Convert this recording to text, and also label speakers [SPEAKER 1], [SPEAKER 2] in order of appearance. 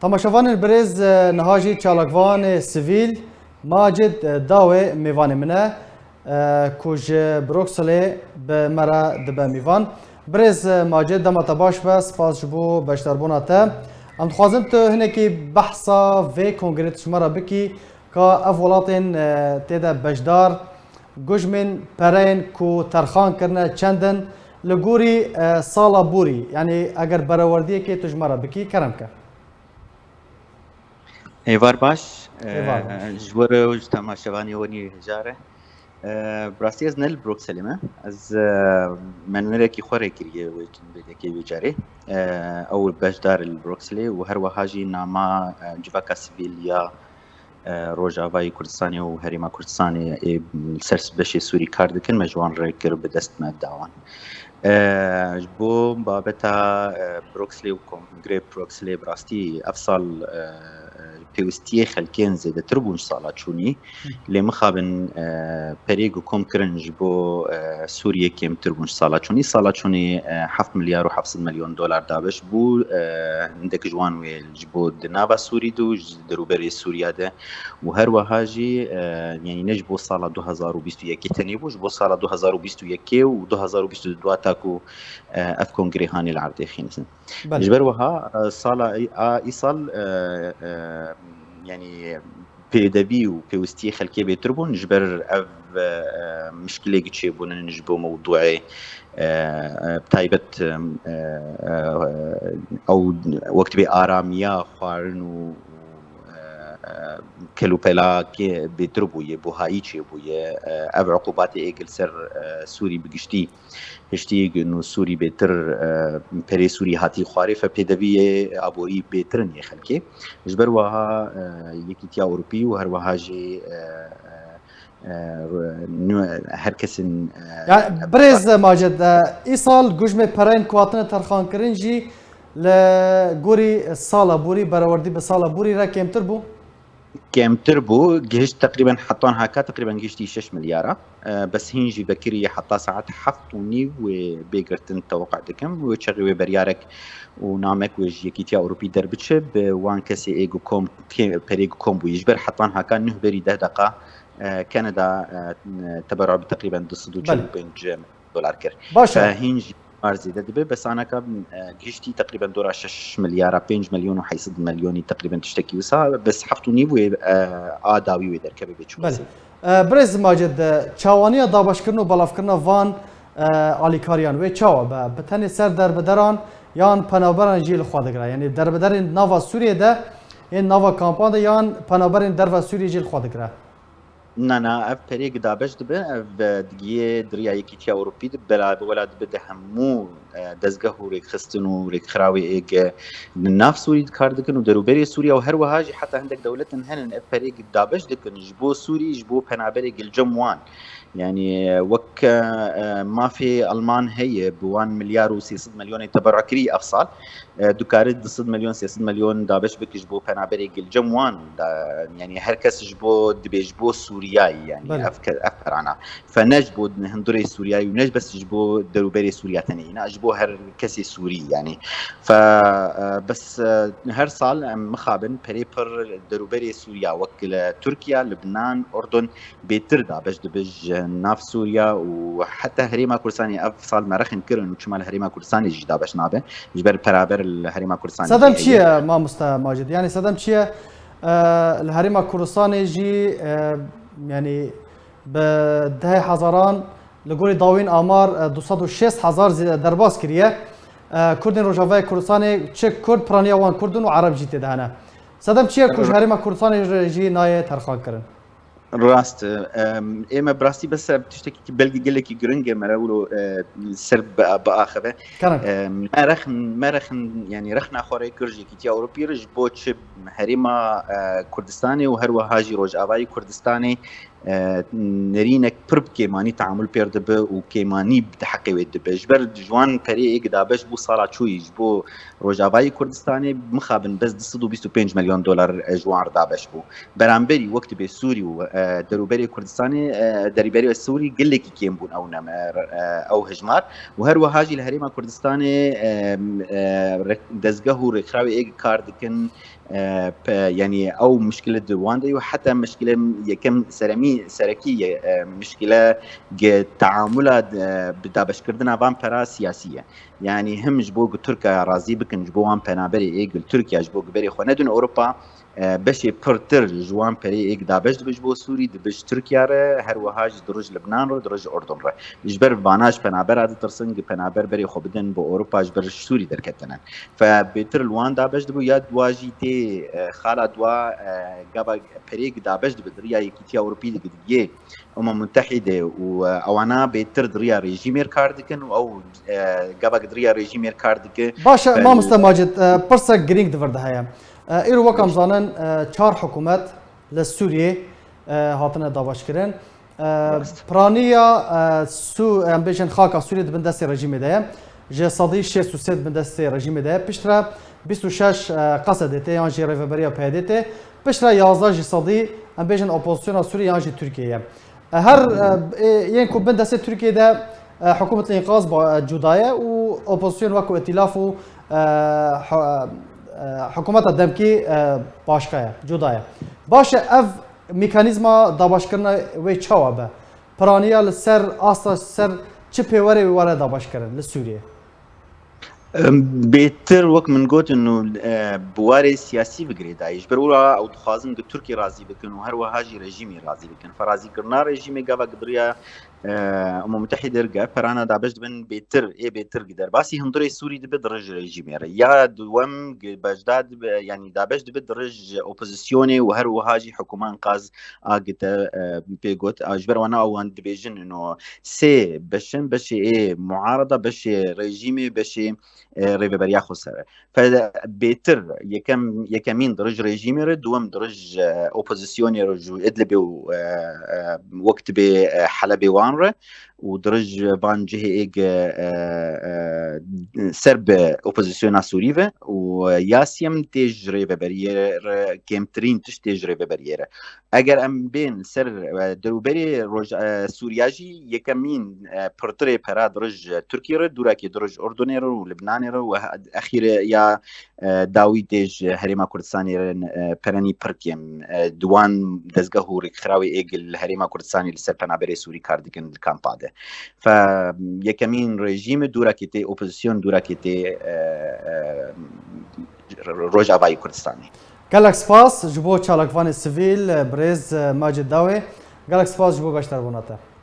[SPEAKER 1] تماشاوان البرز نهاجی چالاکوان سیویل ماجد داوی میوان منه کوج بروکسلی به مرا دبه میوان برز ماجد دم تباش و سپاس جبو بشتربونا تا ام خوازم تو هنکی بحثا و کنگریت شمارا بکی که اولاتین تیدا بشدار گوجمن پرین کو ترخان کرنه چندن لگوری سالا بوری یعنی اگر براوردیه که تجمارا بکی کرم که
[SPEAKER 2] هیوار باش
[SPEAKER 1] ایوار باش
[SPEAKER 2] جوار و تماشاوانی ونی هجاره براستی از نل بروکسلمه از منوره کی خوره کریه و کی بجاری اول بجدار البروکسلی و هر وهاجی ناما جواکا سیویلیا روجاوای کردستانی و هریما کردستانی سرس بشی سوری کاردکن مجوان ریکر به دست مداوان بو بابتا بروکسلی و کنگره بروکسلی براستی افصال پیوستی خلکین زیده تربون سالا چونی لی مخابن پریگو کم کرنج بو سوریه کم تربون سالا چونی 7 ملیار و 700 میلیون دلار دابش بو اندک جوان ویل جبو دناوا سوری دو دروبری سوریا ده و هر وهاجی یعنی نجبو سالا 2021 تنیبوش بو سالا 2021 و 2022 تاكو اف كونغريهاني العرضي خينسن جبر وها صالا ايصال يعني بيدبي وبيوستي خلكي بيتربون جبر اف مشكله جيبون نجبو موضوعي بتايبت او وقت بآرامية خوارن كلوبلا كي بيتربويه بوهاي تشي بويه اب عقوبات ايجل سر سوري بگشتي هشتي انه سوري بيتر بري سوري هاتي خواري فبيدبي ابوري بيترن يا خلكي جبر وها يكيتيا اوروبي وهر وها جي هر کسی
[SPEAKER 1] يعني برز ماجد ايصال جوجمه برين كواتنا ترخان كرنجي لغوري الصاله بوري براوردي بصاله بوري را كم تربو
[SPEAKER 2] كم تربو جهش تقريبا حطون هكا تقريبا جهشتي 6 مليار بس هينجي بكري حطا ساعات حفتوني وبيقرتن توقع دكم وشغوي بريارك ونامك وجيكيتيا اوروبي دربتش بوان كسي ايجو كوم بريجو كوم بيجبر حطون هكا نهبري 10 دقه كندا تبرع بتقريبا 2.5 دولار كر فهينجي ارزي دبي بس انا كم جيشتي تقريبا دورا 6 مليار 5 مليون وحيصد مليوني تقريبا تشتكي وسا بس حفتوني و اداوي ودر كبي بيچو
[SPEAKER 1] برز ماجد چاواني دابش كرنو بلاف كرنا وان اليكاريان و چاوا بتني سر در بدران يان پنابران جيل خودگرا يعني در بدر ناوا سوريا ده این ناوا کامپان ده يان پنابران در سوريا جيل خودگرا
[SPEAKER 2] نانا اف بريق دابش دبه اف دقيه دريا يكيتيا اوروبي دبلا ولاد بده همو دزگه وريك خستنو وريك خراوي ايج ناف سوري كاردكن ودروبري سوريا وهر وهاجي حتى عندك دولتن هن اف بريق دابش دكن جبو سوري جبو بنابريق الجموان يعني وك ما في المان هي ب 1 مليار و600 مليون تبرع كري افصال دكارد 6 مليون 6 مليون دابش بك جبو بنابريق الجموان يعني هركس جبو دبيجبو سورياي يعني افكر انا فنجبو هندوري سورياي ونج بس جبو دروبري سوريا ثاني جبو هر كسي سوري يعني فبس هر صال مخابن بريبر دروبري سوريا وكل تركيا لبنان اردن بيتر دابش دبج ناف سوريا وحتى هريما كردستاني افصال مرخن كرن وشمال هريما كردستاني جدا باش نابه جبر برابر الهريما كردستاني
[SPEAKER 1] صدم چیه ما ماجد يعني صدم چیه الهريما كردستاني جي يعني بده هزاران لقولي داوين آمار 206,000 درباس كريه كردن روجاوای كردستاني چه كرد پرانيا وان كردن وعرب جيت دهنا صدم چیه كوش هريما كردستاني جي نايه ترخان كرن
[SPEAKER 2] راست اما براستي بس بتشتكي بلقي قال لك جرينجر مراولو سرب باخبه ما رخن يعني رخنا خوري كرجي كيتيا اوروبي رج بوتش هريما كردستاني وهر وهاجي روج اباي كردستاني نرينك برب كيماني تعامل بيردب وكيماني بتحقي ودب جبر جوان كري دابش بو صالا شوي جبو روجاوای كردستاني مخابن بس 225 مليون دولار جوان دابش بو برامبري وقت به سوري و دروبري كردستاني دربري السوري قال لك كيم بون او نمر او هجمار وهر وهاجي الهريما كردستاني دزگه و رخراوي ايج كاردكن يعني او مشكله دواندا وحتى مشكله يكم سركيه مشكله تعاملات بدا بشكردنا فان برا سياسيه يعني هم جبو تركيا راضي بكن جبو وان بنابري ايج تركيا جبو بري خو ندون اوروبا بشي پرتر جوان پری ایک دابش دبش بو سوری دبش ترکیه ره هر وهاج درج لبنان رو درج اردن ره جبر باناش پنابر اد ترسنگ پنابر بری خو بدن بو اوروبا جبر سوری درکتنن فبيتر الوان دابش دبو ياد واجي تي خالا دوا قبا بريق دابش دبو دريا يكيتيا اوروبي دقيقه متحده وانا بيتر دريا ريجيمير كاردكن او قبا دريا ريجيمير كاردك
[SPEAKER 1] باشا ما مستماجد برسا جرينك دفرد هيا ایرو وکم زانن چهار حکومت لسوریه هاتنه دابش کردن پرانیا سو امبیشن خاکا سوریه دبن دست رژیم ده جه صدی 63 دبن دست رژیم ده پشترا 26 قصدته یان جه ریفبریا پیدته پشترا 11 جه صدی امبیشن اپوزیسیون سوریه یان جه ترکیه هر ین کو بن دست ترکیه ده حکومت الانقاذ با جدایه و اپوزیسیون وکو ائتلاف و حکومت دمکی باشکایه جدایه باشه اف میکانیزما دابشکرنا و چاوا به پرانیا لسر آستا سر چه پیوری واره دابشکرن لسوریه
[SPEAKER 2] بيتر وقت من قلت انه بواري سياسي بقري دايش برولا او تخازن تركي رازي بكن وهر وهاجي ريجيمي رازي بكن فرازي قرنا ريجيمي قابا قدريا متحدة رقا فرانا دابش دبن بيتر بيتر قدر باسي هندري سوري دب درج ريجيمي يا دوام بجداد يعني دابش دب درج اوبوزيسيوني وهر وهاجي حكومان قاز اقتا بيقوت اجبر وانا او دبيجن انه سي بشن بشي معارضة بشي ريجيمي بشي ريفبريا خسر فبيتر يكمين درج ريجيمي رد دوم درج اوبوزيسيوني رجو ادلبي وقت بحلبي وانره ودرج بان جهه ايج سرب اوبوزيسيونا سوريفه وياسيم تيج ريفبريا كيمترين تشتيج ريفبريا اگر ام بين سر دروبري روج سورياجي يكمين برتري برا درج تركيا دوراكي درج اردن ولبنان واخير يا داويدج هريما كردستاني براني بركيم دوان دزگه هورك خراوي ايجل هريما كردستاني لسر پنابري سوري كاردكن الكامباده فيكمين ريجيم دوراكيتي اوبوزيسيون دوراكيتي روج افاي كردستاني
[SPEAKER 1] گلک سپاس جبو چالکوان سیویل برز ماجد داوی گلک سپاس جبو بشتر بوناته